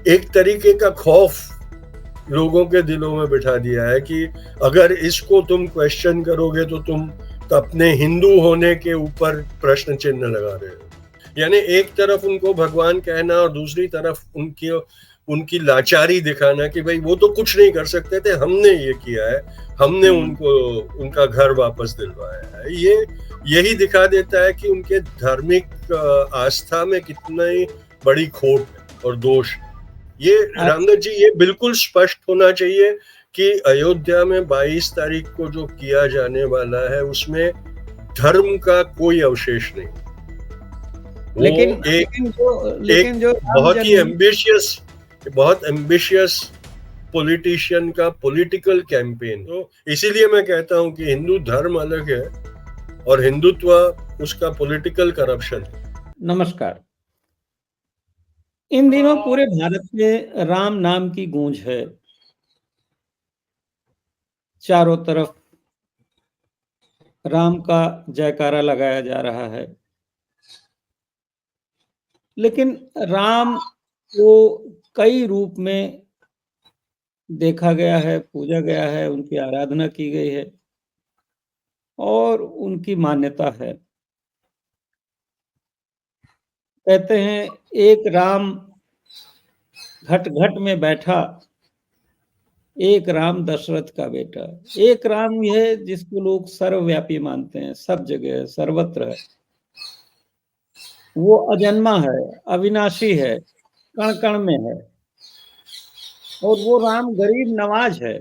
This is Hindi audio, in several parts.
एक तरीके का खौफ लोगों के दिलों में बिठा दिया है कि अगर इसको तुम क्वेश्चन करोगे तो तुम अपने हिंदू होने के ऊपर प्रश्न चिन्ह लगा रहे हो। यानी एक तरफ उनको भगवान कहना और दूसरी तरफ उनकी लाचारी दिखाना कि भाई वो तो कुछ नहीं कर सकते थे, हमने ये किया है, हमने उनको उनका घर वापस दिलवाया है। यही दिखा देता है कि उनके धार्मिक आस्था में कितनी बड़ी खोट और दोष। ये रामदत्त जी, ये बिल्कुल स्पष्ट होना चाहिए कि अयोध्या में 22 तारीख को जो किया जाने वाला है उसमें धर्म का कोई अवशेष नहीं। लेकिन जो बहुत एम्बिशियस पॉलिटिशियन का पॉलिटिकल कैंपेन। तो इसीलिए मैं कहता हूं कि हिंदू धर्म अलग है और हिंदुत्व उसका पॉलिटिकल करप्शन है। नमस्कार। इन दिनों पूरे भारत में राम नाम की गूंज है। चारों तरफ राम का जयकारा लगाया जा रहा है, लेकिन राम को कई रूप में देखा गया है, पूजा गया है, उनकी आराधना की गई है और उनकी मान्यता है। कहते हैं एक राम घट घट में बैठा, एक राम दशरथ का बेटा। एक राम यह जिसको लोग सर्वव्यापी मानते हैं, सब जगह सर्वत्र है। वो अजन्मा है, अविनाशी है, कण कण में है। और वो राम गरीब नवाज है,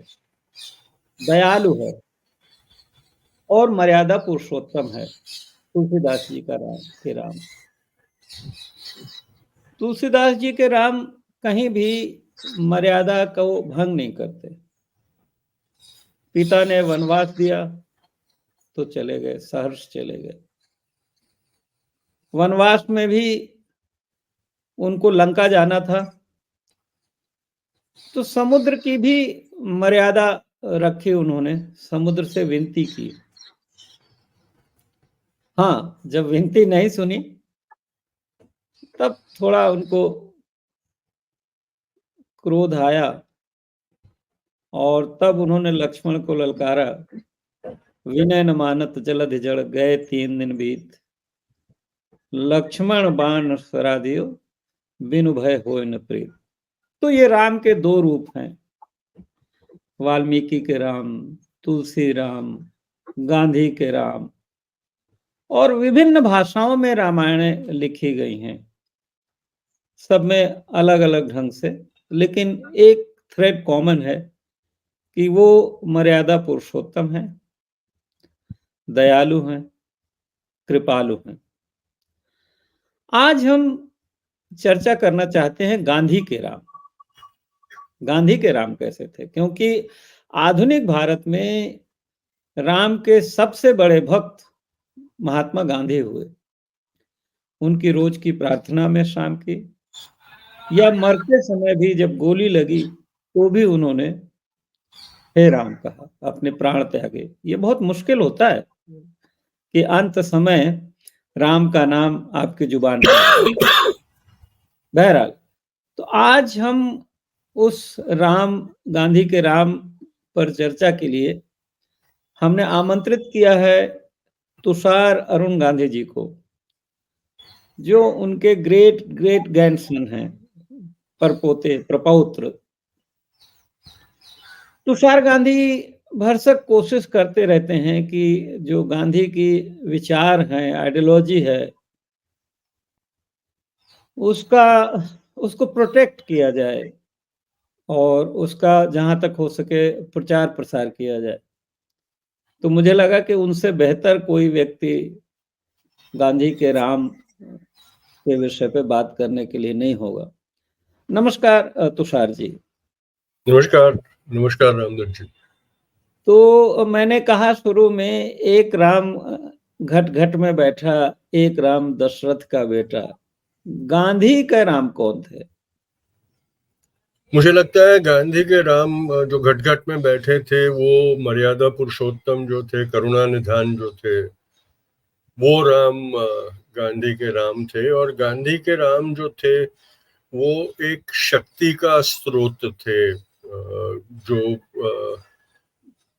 दयालु है और मर्यादा पुरुषोत्तम है। तुलसीदास जी का राम तुलसीदास जी के राम कहीं भी मर्यादा को भंग नहीं करते। पिता ने वनवास दिया तो चले गए, सहर्ष चले गए। वनवास में भी उनको लंका जाना था तो समुद्र की भी मर्यादा रखी उन्होंने, समुद्र से विनती की। हाँ, जब विनती नहीं सुनी तब थोड़ा उनको क्रोध आया और तब उन्होंने लक्ष्मण को ललकारा, विनय न मानत जलध जड़ गए 3 दिन बीत, लक्ष्मण बाण सरा दियो बिनु भय होय न प्रीत। तो ये राम के 2 रूप हैं, वाल्मीकि के राम, तुलसी राम, गांधी के राम। और विभिन्न भाषाओं में रामायण लिखी गई हैं, सब में अलग अलग ढंग से, लेकिन एक थ्रेड कॉमन है कि वो मर्यादा पुरुषोत्तम है, दयालु हैं, कृपालु हैं। आज हम चर्चा करना चाहते हैं गांधी के राम। गांधी के राम कैसे थे? क्योंकि आधुनिक भारत में राम के सबसे बड़े भक्त महात्मा गांधी हुए। उनकी रोज की प्रार्थना में शाम की या मरते समय भी जब गोली लगी तो भी उन्होंने हे राम कहा, अपने प्राण त्यागे। ये बहुत मुश्किल होता है कि अंत समय राम का नाम आपकी जुबान पर। बहरहाल, तो आज हम उस राम, गांधी के राम पर चर्चा के लिए हमने आमंत्रित किया है तुषार अरुण गांधी जी को, जो उनके ग्रेट ग्रेट ग्रैंडसन हैं, परपोते, प्रपौत्र। तुषार गांधी भरसक कोशिश करते रहते हैं कि जो गांधी की विचार हैं, आइडियोलॉजी है, उसको प्रोटेक्ट किया जाए और उसका जहां तक हो सके प्रचार प्रसार किया जाए। तो मुझे लगा कि उनसे बेहतर कोई व्यक्ति गांधी के राम के विषय पे बात करने के लिए नहीं होगा। नमस्कार तुषार जी। नमस्कार। नमस्कार रामदत्त जी। तो मैंने कहा शुरू में, एक राम घट घट में बैठा, एक राम दशरथ का बेटा। गांधी का राम कौन थे? मुझे लगता है गांधी के राम जो घट घट में बैठे थे वो मर्यादा पुरुषोत्तम जो थे, करुणा निधान जो थे, वो राम गांधी के राम थे। और गांधी के राम जो थे वो एक शक्ति का स्रोत थे, जो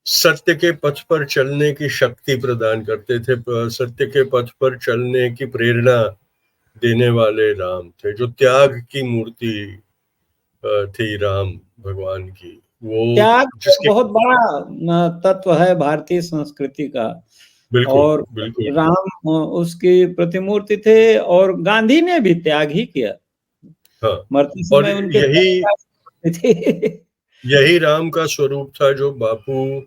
सत्य के पथ पर चलने की शक्ति प्रदान करते थे, सत्य के पथ पर चलने की प्रेरणा देने वाले राम थे, जो त्याग की मूर्ति थी राम भगवान की। वो त्याग तो जिसके बहुत बड़ा तत्व है भारतीय संस्कृति का। बिल्कुल और बिल्कुल राम उसकी प्रतिमूर्ति थे और गांधी ने भी त्याग ही किया। हाँ। मरते और समय उनके यही थी। यही राम का स्वरूप था, जो बापू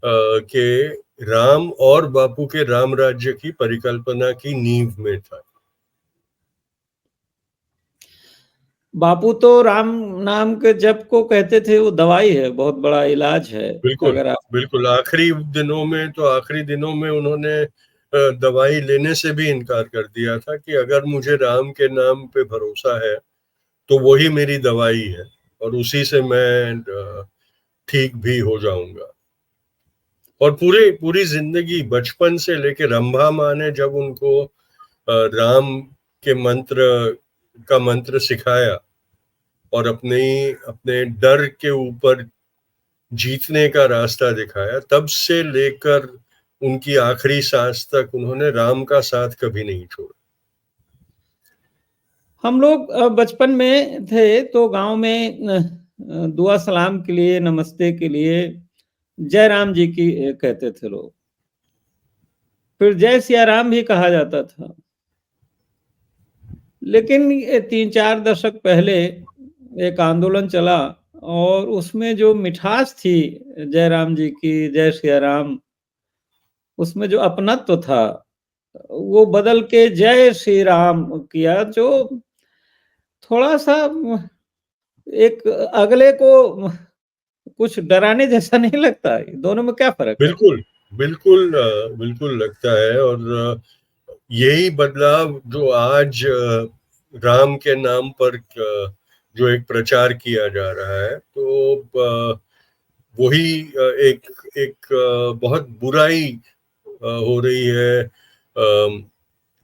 के राम और बापू के राम राज्य की परिकल्पना की नींव में था। बापू तो राम नाम के जप को कहते थे वो दवाई है, बहुत बड़ा इलाज है। बिल्कुल अगर आप बिल्कुल, आखिरी दिनों में उन्होंने दवाई लेने से भी इनकार कर दिया था कि अगर मुझे राम के नाम पे भरोसा है तो वही मेरी दवाई है, और उसी से मैं ठीक भी हो जाऊंगा। और पूरी जिंदगी, बचपन से लेके रंभा माँ ने जब उनको राम के मंत्र सिखाया और अपने डर के ऊपर जीतने का रास्ता दिखाया, तब से लेकर उनकी आखिरी सांस तक उन्होंने राम का साथ कभी नहीं छोड़ा। हम लोग बचपन में थे तो गांव में दुआ सलाम के लिए, नमस्ते के लिए जय राम जी की कहते थे लोग। फिर जय सिया राम भी कहा जाता था। लेकिन ये 3-4 दशक पहले एक आंदोलन चला और उसमें जो मिठास थी जय राम जी की, जय सिया राम, उसमें जो अपनत्व था, वो बदल के जय श्री राम किया, जो थोड़ा-सा एक अगले को कुछ डराने जैसा नहीं लगता है? दोनों में क्या फ़र्क है? बिल्कुल बिल्कुल बिल्कुल लगता है। और यही बदलाव जो आज राम के नाम पर जो एक प्रचार किया जा रहा है, तो वही एक एक बहुत बुराई हो रही है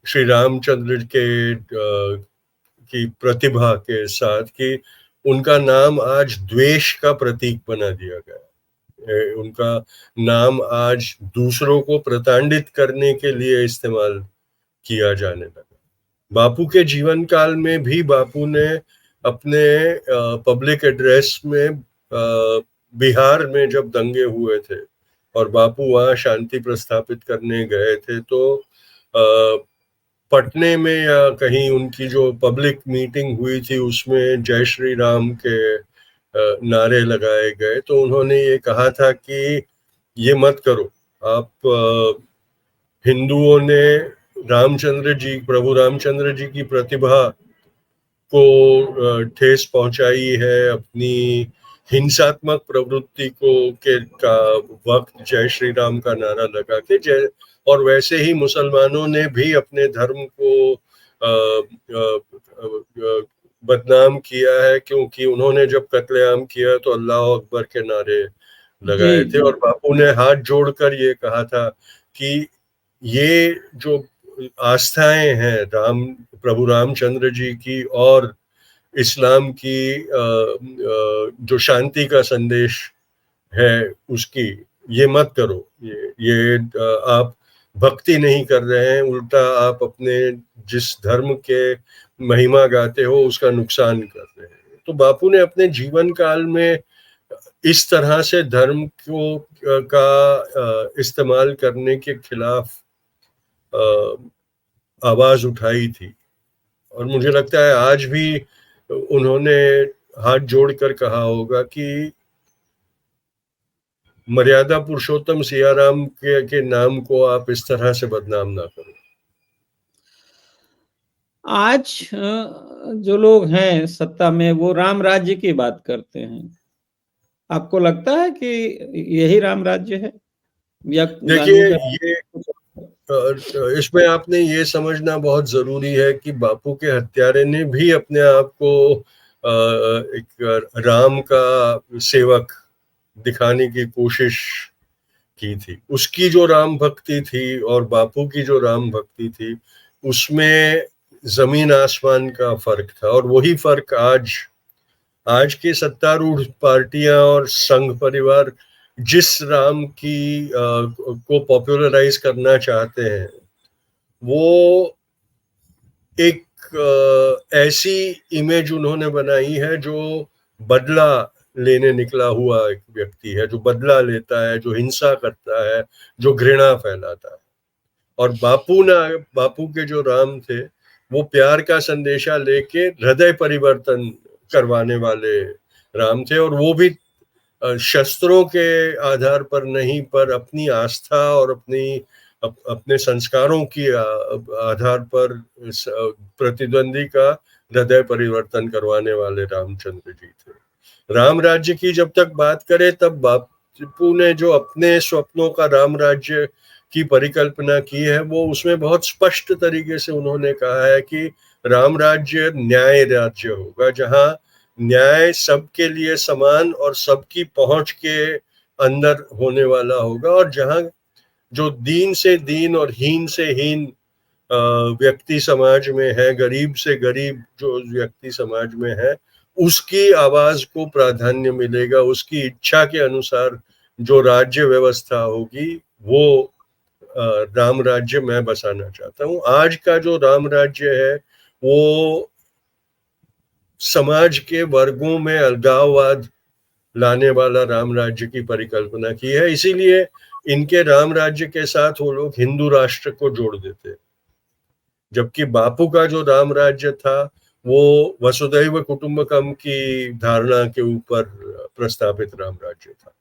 श्री रामचंद्र की प्रतिभा के साथ, कि उनका नाम आज द्वेष का प्रतीक बना दिया गया है। उनका नाम आज दूसरों को प्रताड़ित करने के लिए इस्तेमाल किया जाने लगा। बापू के जीवन काल में भी बापू ने अपने पब्लिक एड्रेस में बिहार में जब दंगे हुए थे और बापू वहाँ शांति प्रस्थापित करने गए थे, तो पटने में या कहीं उनकी जो पब्लिक मीटिंग हुई थी उसमें जय श्री राम के नारे लगाए गए। तो उन्होंने ये कहा था कि ये मत करो, आप हिंदुओं ने प्रभु रामचंद्र जी की प्रतिभा को ठेस पहुंचाई है अपनी हिंसात्मक प्रवृत्ति का वक्त जय श्री राम का नारा लगा के। और वैसे ही मुसलमानों ने भी अपने धर्म को बदनाम किया है, क्योंकि उन्होंने जब कत्लेआम किया तो अल्लाह अकबर के नारे जी, लगाए थे। जी। और बापू ने हाथ जोड़कर ये कहा था कि ये जो आस्थाएं हैं प्रभु रामचंद्र जी की और इस्लाम की, जो शांति का संदेश है उसकी, ये मत करो। ये आप भक्ति नहीं कर रहे हैं, उल्टा आप अपने जिस धर्म के महिमा गाते हो उसका नुकसान कर रहे हैं। तो बापू ने अपने जीवन काल में इस तरह से धर्म का इस्तेमाल करने के खिलाफ आवाज उठाई थी। और मुझे लगता है आज भी उन्होंने हाथ जोड़कर कहा होगा कि मर्यादा पुरुषोत्तम सियाराम के नाम को आप इस तरह से बदनाम ना करो। आज जो लोग हैं सत्ता में वो राम राज्य की बात करते हैं। आपको लगता है कि यही राम राज्य है या देखिए, गांधी का ये कुछ और? इसमें आपने ये समझना बहुत जरूरी है कि बापू के हत्यारे ने भी अपने आप को एक राम का सेवक दिखाने की कोशिश की थी। उसकी जो राम भक्ति थी और बापू की जो राम भक्ति थी, उसमें जमीन आसमान का फर्क था। और वही फर्क आज के सत्तारूढ़ पार्टियां और संघ परिवार जिस राम की को पॉपुलराइज करना चाहते हैं, वो एक ऐसी इमेज उन्होंने बनाई है जो बदला लेने निकला हुआ एक व्यक्ति है, जो बदला लेता है, जो हिंसा करता है, जो घृणा फैलाता है। और बापू के जो राम थे, वो प्यार का संदेशा लेके हृदय परिवर्तन करवाने वाले राम थे। और वो भी शस्त्रों के आधार पर नहीं, पर अपनी आस्था और अपने संस्कारों की आधार पर प्रतिद्वंदी का हृदय परिवर्तन करवाने वाले रामचंद्र जी थे। राम राज्य की जब तक बात करें, तब बापू ने जो अपने स्वप्नों का राम राज्य की परिकल्पना की है, वो उसमें बहुत स्पष्ट तरीके से उन्होंने कहा है कि राम राज्य न्याय राज्य होगा, जहां न्याय सबके लिए समान और सबकी पहुंच के अंदर होने वाला होगा, और जहां जो दीन से दीन और हीन से हीन व्यक्ति समाज में है, गरीब से गरीब जो व्यक्ति समाज में है, उसकी आवाज को प्राधान्य मिलेगा। उसकी इच्छा के अनुसार जो राज्य व्यवस्था होगी, वो राम राज्य मैं बसाना चाहता हूँ। आज का जो राम राज्य है, वो समाज के वर्गों में अलगाववाद लाने वाला राम राज्य की परिकल्पना की है। इसीलिए इनके राम राज्य के साथ वो लोग हिंदू राष्ट्र को जोड़ देते, जबकि बापू का जो राम राज्य था, वो वसुधैव कुटुंबकम की धारणा के ऊपर प्रस्तावित राम राज्य था।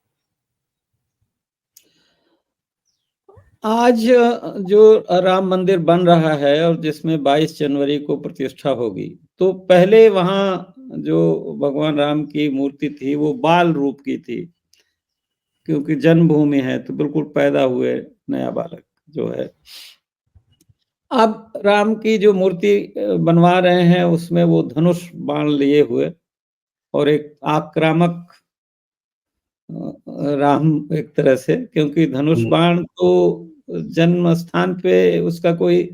आज जो राम मंदिर बन रहा है और जिसमें 22 जनवरी को प्रतिष्ठा होगी, तो पहले वहाँ जो भगवान राम की मूर्ति थी, वो बाल रूप की थी, क्योंकि जन्मभूमि है, तो बिल्कुल पैदा हुए नया बालक जो है। अब राम की जो मूर्ति बनवा रहे हैं, उसमें वो धनुष बाण लिए हुए और एक आक्रामक राम एक तरह से, क्योंकि धनुष बाण तो जन्म स्थान पे उसका कोई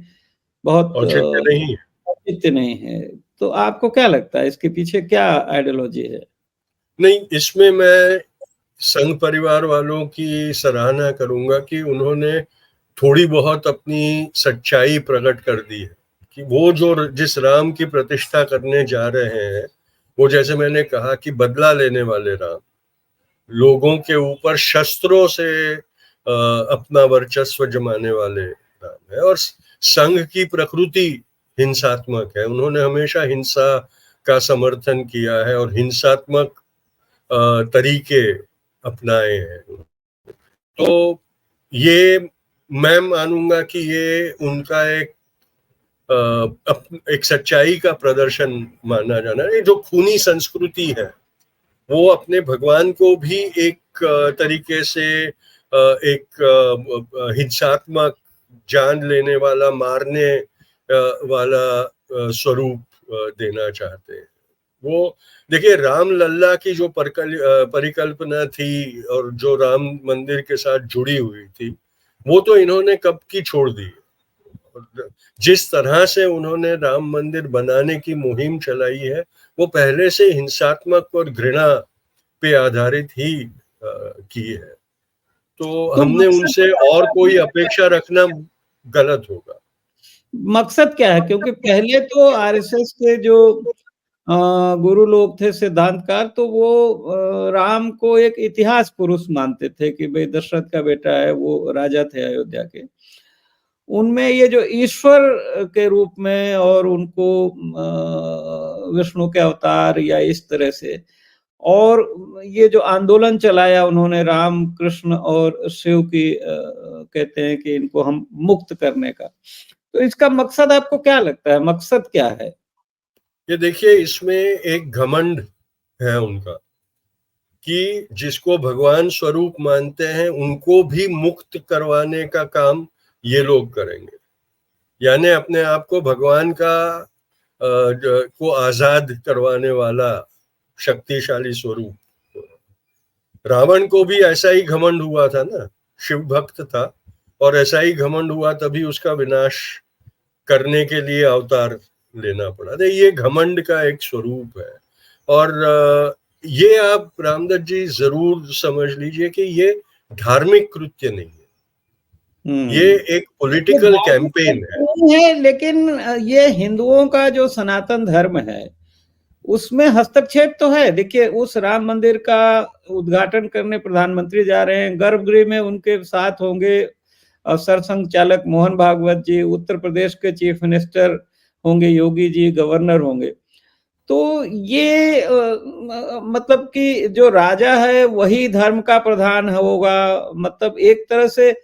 बहुत औचित्य नहीं है। औचित्य नहीं है। तो आपको क्या लगता है, इसके पीछे क्या आइडियोलॉजी है? नहीं, इसमें मैं संघ परिवार वालों की सराहना करूंगा कि उन्होंने थोड़ी बहुत अपनी सच्चाई प्रकट कर दी है कि वो जो जिस राम की प्रतिष्ठा करने जा रहे हैं, वो जैसे मैंने कहा कि बदला लेने वाले राम, लोगों के ऊपर शस्त्रों से अपना वर्चस्व जमाने वाले राम है। और संघ की प्रकृति हिंसात्मक है, उन्होंने हमेशा हिंसा का समर्थन किया है और हिंसात्मक तरीके अपनाए हैं। तो ये मैं मानूंगा कि ये उनका एक सच्चाई का प्रदर्शन माना जाना है। जो खूनी संस्कृति है, वो अपने भगवान को भी एक तरीके से एक हिंसात्मक, जान लेने वाला, मारने वाला स्वरूप देना चाहते हैं। वो देखिए, राम लल्ला की जो परिकल्पना थी और जो राम मंदिर के साथ जुड़ी हुई थी, वो तो इन्होंने कब की छोड़ दी। जिस तरह से उन्होंने राम मंदिर बनाने की मुहिम चलाई है, वो पहले से हिंसात्मक और घृणा पे आधारित ही की है। तो हमने उनसे और कोई अपेक्षा रखना गलत होगा। मकसद क्या है? क्योंकि पहले तो आरएसएस के जो गुरु लोग थे, सिद्धांतकार, तो वो राम को एक इतिहास पुरुष मानते थे कि भाई दशरथ का बेटा है, वो राजा थे अयोध्या के। उनमें ये जो ईश्वर के रूप में और उनको विष्णु के अवतार या इस तरह से, और ये जो आंदोलन चलाया उन्होंने राम, कृष्ण और शिव की, कहते हैं कि इनको हम मुक्त करने का, तो इसका मकसद आपको क्या लगता है? मकसद क्या है? ये देखिए, इसमें एक घमंड है उनका कि जिसको भगवान स्वरूप मानते हैं, उनको भी मुक्त करवाने का काम ये लोग करेंगे। यानी अपने आप को भगवान को आजाद करवाने वाला शक्तिशाली स्वरूप। रावण को भी ऐसा ही घमंड हुआ था ना, शिव भक्त था, और ऐसा ही घमंड हुआ, तभी उसका विनाश करने के लिए अवतार लेना पड़ा। तो ये घमंड का एक स्वरूप है, और ये आप रामदत्त जी जरूर समझ लीजिए कि ये धार्मिक कृत्य नहीं है, ये एक देखिए पॉलिटिकल धार्मिक कैंपेन है। नहीं है, लेकिन ये हिंदुओं का जो सनातन धर्म है उसमें हस्तक्षेप तो है। देखिए उस राम मंदिर का उद्घाटन करने प्रधानमंत्री जा रहे हैं, गर्भगृह में उनके साथ होंगे सरसंघ चालक मोहन भागवत जी, उत्तर प्रदेश के चीफ मिनिस्टर होंगे योगी जी, गवर्नर होंगे। तो ये मतलब कि जो राजा है वही धर्म का प्रधान होगा, मतलब एक तरह से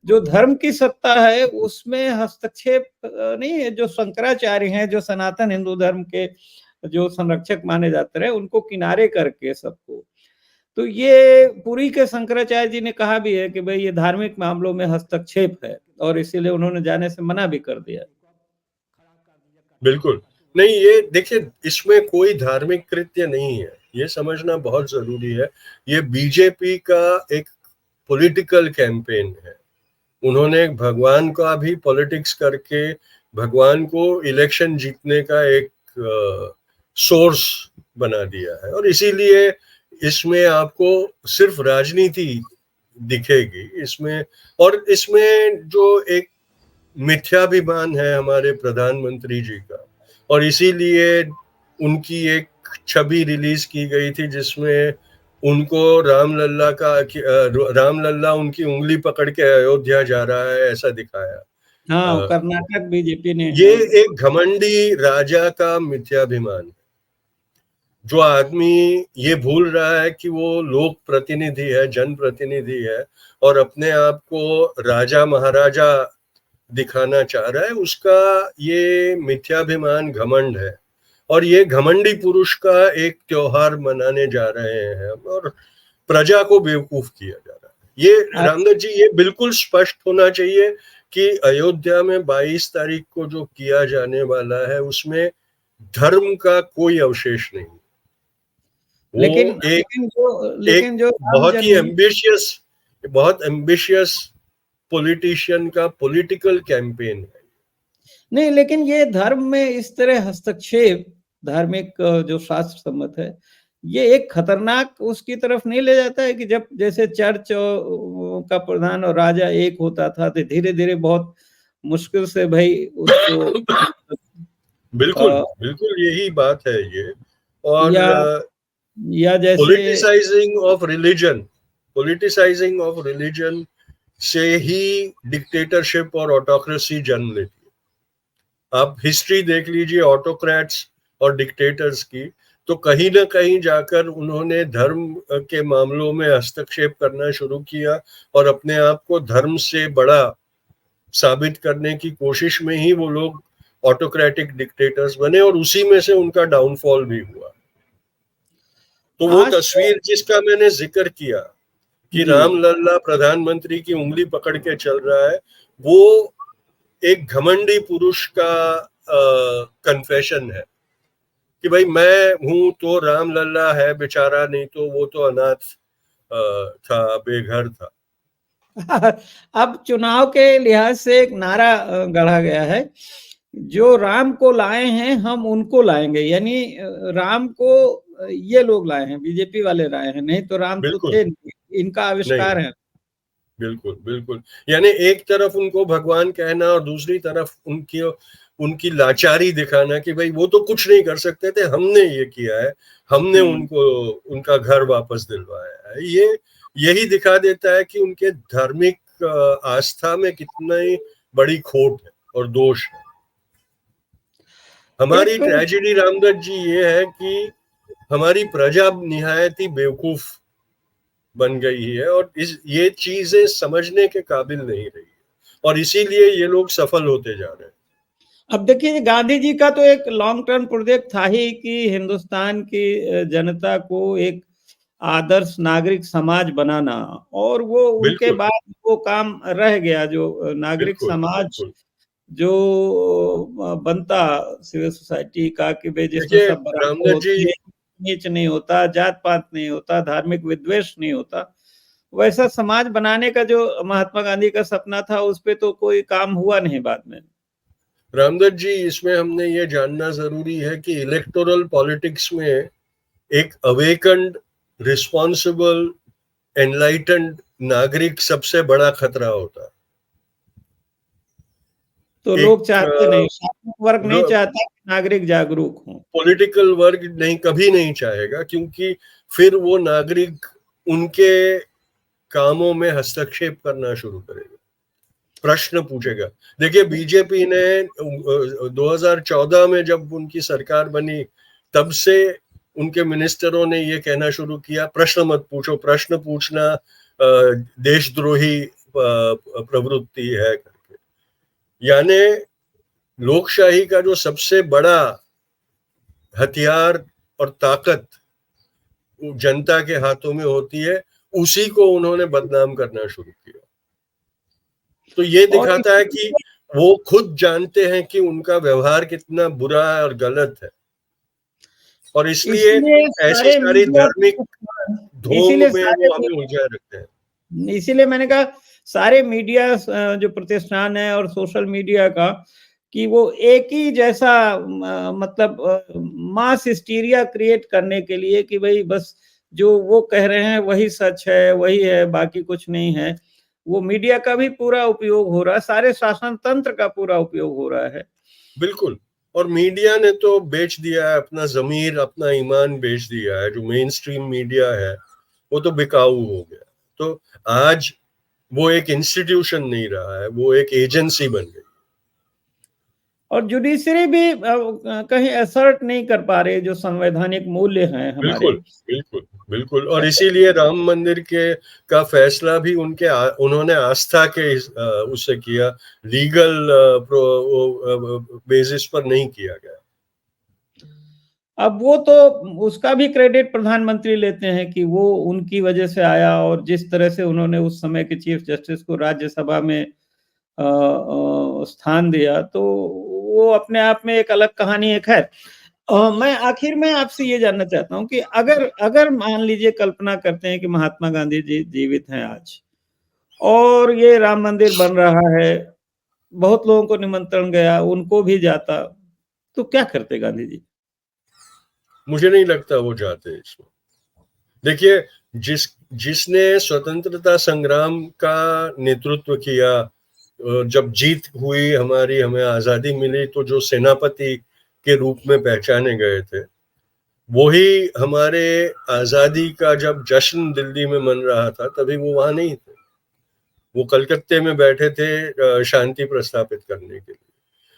जो धर्म की सत्ता है उसमें हस्तक्षेप नहीं है। जो शंकराचार्य हैं, जो सनातन हिंदू धर्म के जो संरक्षक माने जाते रहे, उनको किनारे करके सबको, तो ये पुरी के शंकराचार्य जी ने कहा भी है कि भाई ये धार्मिक मामलों में हस्तक्षेप है, और इसीलिए उन्होंने जाने से मना भी कर दिया। बिल्कुल नहीं, ये देखिए इसमें कोई धार्मिक कृत्य नहीं है, ये समझना बहुत जरूरी है। ये बीजेपी का एक पॉलिटिकल कैंपेन है। उन्होंने भगवान का भी पॉलिटिक्स करके भगवान को इलेक्शन जीतने का एक सोर्स बना दिया है, और इसीलिए इसमें आपको सिर्फ राजनीति दिखेगी इसमें। और इसमें जो एक मिथ्याभिमान है हमारे प्रधानमंत्री जी का, और इसीलिए उनकी एक छवि रिलीज की गई थी जिसमें उनको रामलल्ला उनकी उंगली पकड़ के अयोध्या जा रहा है ऐसा दिखाया। हाँ, कर्नाटक बीजेपी ने, ये हाँ। एक घमंडी राजा का मिथ्याभिमान है। जो आदमी ये भूल रहा है कि वो लोक प्रतिनिधि है, जनप्रतिनिधि है, और अपने आप को राजा महाराजा दिखाना चाह रहा है, उसका ये मिथ्याभिमान घमंड है। और ये घमंडी पुरुष का एक त्योहार मनाने जा रहे हैं और प्रजा को बेवकूफ किया जा रहा है। ये रामदत्त जी, ये बिल्कुल स्पष्ट होना चाहिए कि अयोध्या में 22 तारीख को जो किया जाने वाला है उसमें धर्म का कोई अवशेष नहीं। वो लेकिन जो बहुत एम्बिशियस पॉलिटिशियन का पॉलिटिकल कैंपेन है। नहीं, लेकिन ये धर्म में इस तरह हस्तक्षेप, धार्मिक जो शास्त्र सम्मत है, ये एक खतरनाक उसकी तरफ नहीं ले जाता है कि जब जैसे चर्च का प्रधान और राजा एक होता था, तो धीरे धीरे बहुत मुश्किल से भाई उसको बिल्कुल यही बात है ये। और या जैसे पॉलिटिसाइजिंग ऑफ रिलीजन से ही डिक्टेटरशिप और ऑटोक्रेसी जन्म लेती है। आप हिस्ट्री देख लीजिए ऑटोक्रेट्स और डिक्टेटर्स की, तो कहीं ना कहीं जाकर उन्होंने धर्म के मामलों में हस्तक्षेप करना शुरू किया और अपने आप को धर्म से बड़ा साबित करने की कोशिश में ही वो लोग ऑटोक्रेटिक डिक्टेटर्स बने, और उसी में से उनका डाउनफॉल भी हुआ। तो वो तस्वीर जिसका मैंने जिक्र किया कि रामलल्ला प्रधानमंत्री की उंगली पकड़ के चल रहा है, वो एक घमंडी पुरुष का कन्फेशन है कि भाई मैं हूं तो रामलल्ला है बेचारा, नहीं तो वो तो अनाथ था, बेघर था। अब चुनाव के लिहाज से एक नारा गढ़ा गया है, जो राम को लाए हैं हम उनको लाएंगे, यानी राम को ये लोग लाए हैं, बीजेपी वाले लाए हैं, नहीं तो राम तो थे, इनका आविष्कार है। बिल्कुल, यानी एक तरफ उनको भगवान कहना और दूसरी तरफ उनकी लाचारी दिखाना कि भाई वो तो कुछ नहीं कर सकते थे, हमने ये किया है, हमने उनको उनका घर वापस दिलवाया है। यही दिखा देता है कि उनके धार्मिक आस्था में कितनी बड़ी खोट है और दोष है। हमारी ट्रेजेडी रामदत्त जी ये है कि हमारी प्रजा निहायत ही बेवकूफ बन गई है और ये चीजें समझने के काबिल नहीं रही है, और इसीलिए ये लोग सफल होते जा रहे हैं। अब देखिए गांधी जी का तो एक लॉन्ग टर्म प्रोजेक्ट था ही कि हिंदुस्तान की जनता को एक आदर्श नागरिक समाज बनाना, और वो उनके बाद वो काम रह गया, जो नागरिक समाज जो बनता सिविल सोसाइटी का कि भाई जिसमें सब बराबर होते हैं, नीच नहीं होता, जात पात नहीं होता, धार्मिक विद्वेष नहीं होता, वैसा समाज बनाने का जो महात्मा गांधी का सपना था उस पे तो कोई काम हुआ नहीं बाद में। रामदत्त जी, इसमें हमने ये जानना जरूरी है कि इलेक्टोरल पॉलिटिक्स में एक अवेकन्ड, रिस्पॉन्सिबल, एनलाइटेंड नागरिक सबसे बड़ा खतरा होता है। तो लोग चाहते नहीं, शासक वर्ग नहीं चाहता कि नागरिक जागरूक हों। पॉलिटिकल वर्ग नहीं, कभी नहीं चाहेगा, क्योंकि फिर वो नागरिक उनके कामों में हस्तक्षेप करना शुरू करेगा, प्रश्न पूछेगा। देखिए, बीजेपी ने 2014 में जब उनकी सरकार बनी, तब से उनके मिनिस्टरों ने ये कहना शुरू किया, प्रश्न मत पूछो, प्रश्न पूछना देशद्रोही प्रवृत्ति है करके। यानी लोकशाही का जो सबसे बड़ा हथियार और ताकत जनता के हाथों में होती है, उसी को उन्होंने बदनाम करना शुरू किया। तो ये दिखाता है कि वो खुद जानते हैं कि उनका व्यवहार कितना बुरा और गलत है, और इसलिए ऐसी सारी धार्मिक ढोंग में वो हमें उलझाए रखते हैं। इसीलिए मैंने कहा सारे मीडिया जो प्रतिष्ठान है और सोशल मीडिया का, कि वो एक ही जैसा मतलब मास हिस्टीरिया क्रिएट करने के लिए कि भाई बस जो वो कह रहे हैं वही सच है, वही है, बाकी कुछ नहीं है। वो मीडिया का भी पूरा उपयोग हो रहा है, सारे शासन तंत्र का पूरा उपयोग हो रहा है। बिल्कुल, और मीडिया ने तो बेच दिया है अपना ज़मीर, अपना ईमान बेच दिया है। जो मेन स्ट्रीम मीडिया है वो तो बिकाऊ हो गया। तो आज वो एक इंस्टीट्यूशन नहीं रहा है, वो एक एजेंसी बन गई। और जुडिशरी भी कहीं असर्ट नहीं कर पा रहे जो संवैधानिक मूल्य हैं हमारे। बिल्कुल, बिल्कुल, बिल्कुल। और इसीलिए राम मंदिर का फैसला भी उन्होंने आस्था के उससे किया, लीगल बेसिस पर नहीं किया गया। अब वो तो उसका भी क्रेडिट प्रधानमंत्री लेते हैं कि वो उनकी वजह से आया, और जिस तरह से उन्होंने उस समय के चीफ जस्टिस को राज्यसभा में स्थान दिया, तो वो अपने आप में एक अलग कहानी है। खैर, मैं आखिर में आपसे ये जानना चाहता हूँ कि अगर मान लीजिए कल्पना करते हैं कि महात्मा गांधी जी जीवित हैं आज, और ये राम मंदिर बन रहा है, बहुत लोगों को निमंत्रण गया, उनको भी जाता, तो क्या करते गांधी जी? मुझे नहीं लगता वो जाते इसमें। देखिए, जिसने स्वतंत्रता संग्राम का नेतृत्व किया, जब जीत हुई हमारी, हमें आजादी मिली, तो जो सेनापति के रूप में पहचाने गए थे, वही हमारे आजादी का जब जश्न दिल्ली में मन रहा था, तभी वो वहां नहीं थे। वो कलकत्ते में बैठे थे शांति प्रस्थापित करने के लिए।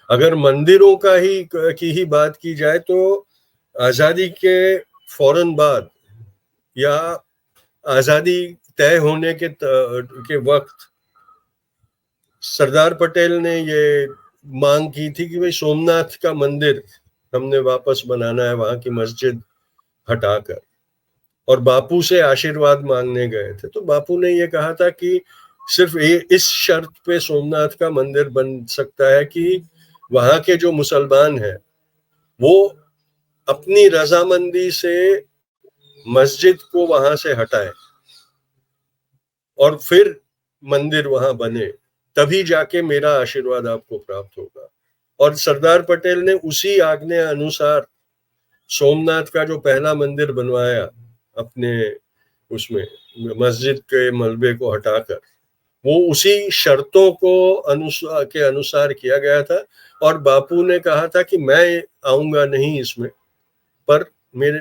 अगर मंदिरों की ही बात की जाए, तो आजादी के फौरन बाद या आजादी तय होने के वक्त सरदार पटेल ने ये मांग की थी कि भाई सोमनाथ का मंदिर हमने वापस बनाना है, वहां की मस्जिद हटाकर, और बापू से आशीर्वाद मांगने गए थे। तो बापू ने ये कहा था कि सिर्फ इस शर्त पे सोमनाथ का मंदिर बन सकता है कि वहां के जो मुसलमान हैं वो अपनी रजामंदी से मस्जिद को वहां से हटाए और फिर मंदिर वहां बने, तभी जाके मेरा आशीर्वाद आपको प्राप्त होगा। और सरदार पटेल ने उसी आज्ञा अनुसार सोमनाथ का जो पहला मंदिर बनवाया, अपने उसमें मस्जिद के मलबे को हटाकर, वो उसी शर्तों के अनुसार किया गया था। और बापू ने कहा था कि मैं आऊंगा नहीं इसमें, पर मैं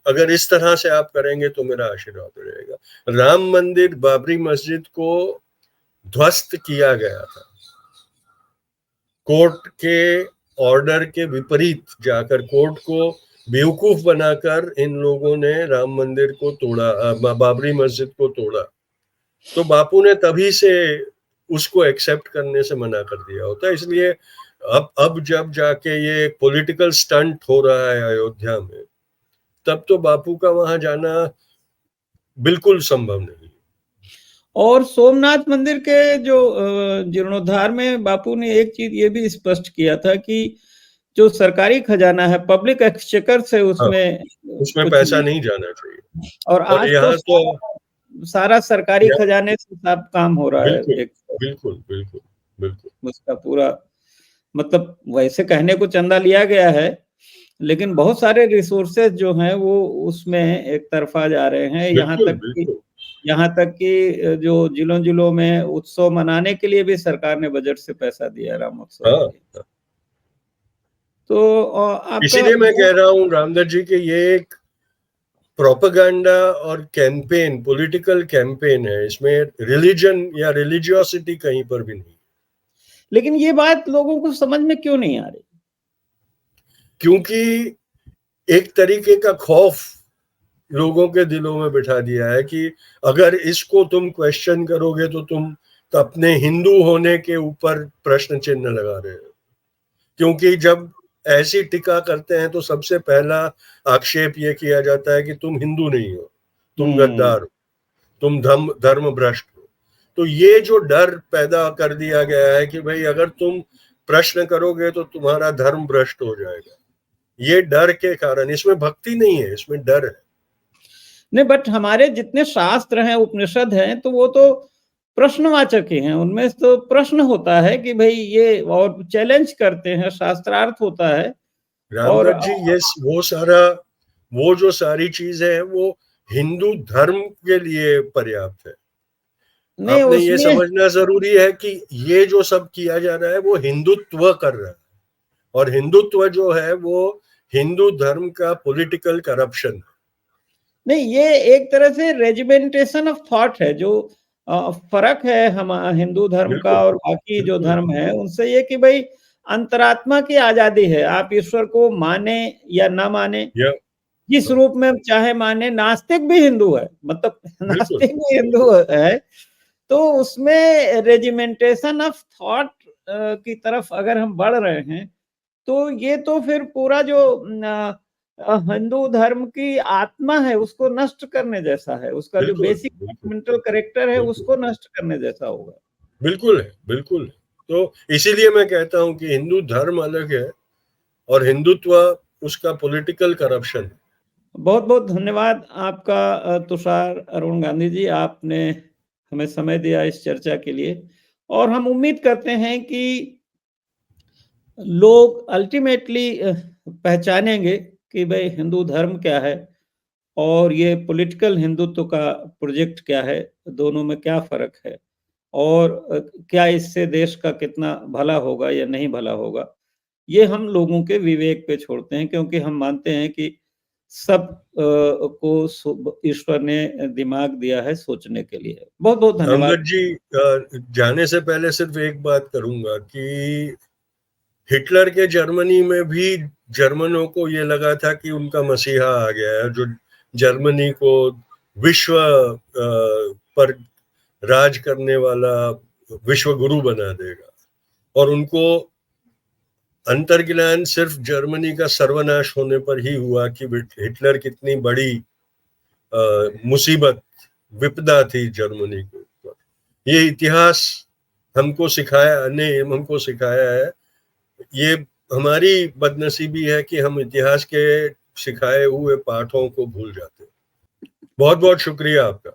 अगर इस तरह से आप करेंगे तो मेरा आशीर्वाद रहेगा। राम मंदिर, बाबरी मस्जिद को ध्वस्त किया गया था कोर्ट के ऑर्डर के विपरीत जाकर। कोर्ट को बेवकूफ बनाकर इन लोगों ने राम मंदिर को तोड़ा, बाबरी मस्जिद को तोड़ा। तो बापू ने तभी से उसको एक्सेप्ट करने से मना कर दिया होता। इसलिए अब जब जाके ये पॉलिटिकल स्टंट हो रहा है अयोध्या में, तब तो बापू का वहां जाना बिल्कुल संभव नहीं। और सोमनाथ मंदिर के जो जीर्णोद्धार में बापू ने एक चीज ये भी स्पष्ट किया था कि जो सरकारी खजाना है, पब्लिक एक्सचेकर से उसमें पैसा नहीं जाना चाहिए। और आज यहाँ तो सारा सरकारी खजाने से सब काम हो रहा है। बिल्कुल, बिल्कुल, बिल्कुल, बिल्कुल। उसका पूरा मतलब वैसे कहने को चंदा लिया गया है, लेकिन बहुत सारे रिसोर्सेज जो हैं वो उसमें एक तरफा जा रहे हैं। बिल्कुल, बिल्कुल। यहाँ तक कि जो जिलों-जिलों में उत्सव मनाने के लिए भी सरकार ने बजट से पैसा दिया है रामोत्सव हाँ, के लिए। हाँ। तो आपका इसीलिए मैं कह रहा हूँ रामदत्त जी कि ये एक प्रोपेगेंडा और कैंपेन, पॉलिटिकल कैंपेन है। इसमें रिलीजन या रिलीजियोसिटी कहीं पर भी नहीं। लेकिन ये बात लोगों को समझ में क्यों नहीं आ रही? क्योंकि एक तरीके का खौफ लोगों के दिलों में बिठा दिया है कि अगर इसको तुम क्वेश्चन करोगे तो तुम तो अपने हिंदू होने के ऊपर प्रश्न चिन्ह लगा रहे हो। क्योंकि जब ऐसी टीका करते हैं तो सबसे पहला आक्षेप ये किया जाता है कि तुम हिंदू नहीं हो, तुम गद्दार हो, तुम धर्म भ्रष्ट हो। तो ये जो डर पैदा कर दिया गया है कि भाई अगर तुम प्रश्न करोगे तो तुम्हारा धर्म भ्रष्ट हो जाएगा, ये डर के कारण, इसमें भक्ति नहीं है, इसमें डर है। नहीं, बट हमारे जितने शास्त्र हैं, उपनिषद हैं, तो वो तो प्रश्नवाचक ही हैं। उनमें तो प्रश्न होता है कि भई ये, और चैलेंज करते हैं, शास्त्रार्थ होता है। और रामदत्त जी, ये वो जो सारी चीजें हैं वो हिंदू धर्म के लिए पर्याप्त है। नहीं आपने ये उसमें, समझना जरूरी है कि ये जो सब किया जा रहा है वो हिंदुत्व कर रहा है, और हिंदुत्व जो है वो हिंदू धर्म का पॉलिटिकल करप्शन है। नहीं, ये एक तरह से रेजिमेंटेशन ऑफ थॉट है। जो फर्क है हम हिंदू धर्म का बिल्कुल, और बाकी जो बिल्कुल। धर्म है उनसे, ये कि भाई अंतरात्मा की आजादी है। आप ईश्वर को माने या ना माने, या जिस हाँ, रूप में चाहे माने। नास्तिक भी हिंदू है, मतलब बिल्कुल, नास्तिक भी हिंदू बिल्कुल, है। तो उसमें रेजिमेंटेशन ऑफ थॉट की तरफ अगर हम बढ़ रहे हैं, तो ये तो फिर पूरा जो हिंदू धर्म की आत्मा है उसको नष्ट करने जैसा है। उसका जो बिल्कुल, बेसिक बिल्कुल, फंडामेंटल कैरेक्टर है बिल्कुल, उसको नष्ट करने जैसा होगा। बिल्कुल है, बिल्कुल है। तो इसीलिए मैं कहता हूँ कि हिंदू धर्म अलग है और हिंदुत्व उसका पॉलिटिकल करप्शन है। बहुत-बहुत धन्यवाद आपका तुषार अरुण गांधी जी, आपने हमें समय दिया इस चर्चा के लिए। और हम उम्मीद करते हैं कि लोग अल्टीमेटली पहचानेंगे कि भाई हिंदू धर्म क्या है और ये पॉलिटिकल हिंदुत्व का प्रोजेक्ट क्या है, दोनों में क्या फ़र्क है, और क्या इससे देश का कितना भला होगा या नहीं भला होगा। ये हम लोगों के विवेक पे छोड़ते हैं, क्योंकि हम मानते हैं कि सब को ईश्वर ने दिमाग दिया है सोचने के लिए। बहुत-बहुत धन्यवाद। अमजद जी, जाने से पहले सिर्फ एक बात करूंगा कि हिटलर के जर्मनी में भी जर्मनों को ये लगा था कि उनका मसीहा आ गया है, जो जर्मनी को विश्व पर राज करने वाला विश्व गुरु बना देगा। और उनको अंतर्ज्ञान सिर्फ जर्मनी का सर्वनाश होने पर ही हुआ कि हिटलर कितनी बड़ी मुसीबत, विपदा थी जर्मनी के ऊपर। ये इतिहास हमको सिखाया है। ये हमारी बदनसीबी है कि हम इतिहास के सिखाए हुए पाठों को भूल जाते हैं। बहुत बहुत शुक्रिया आपका।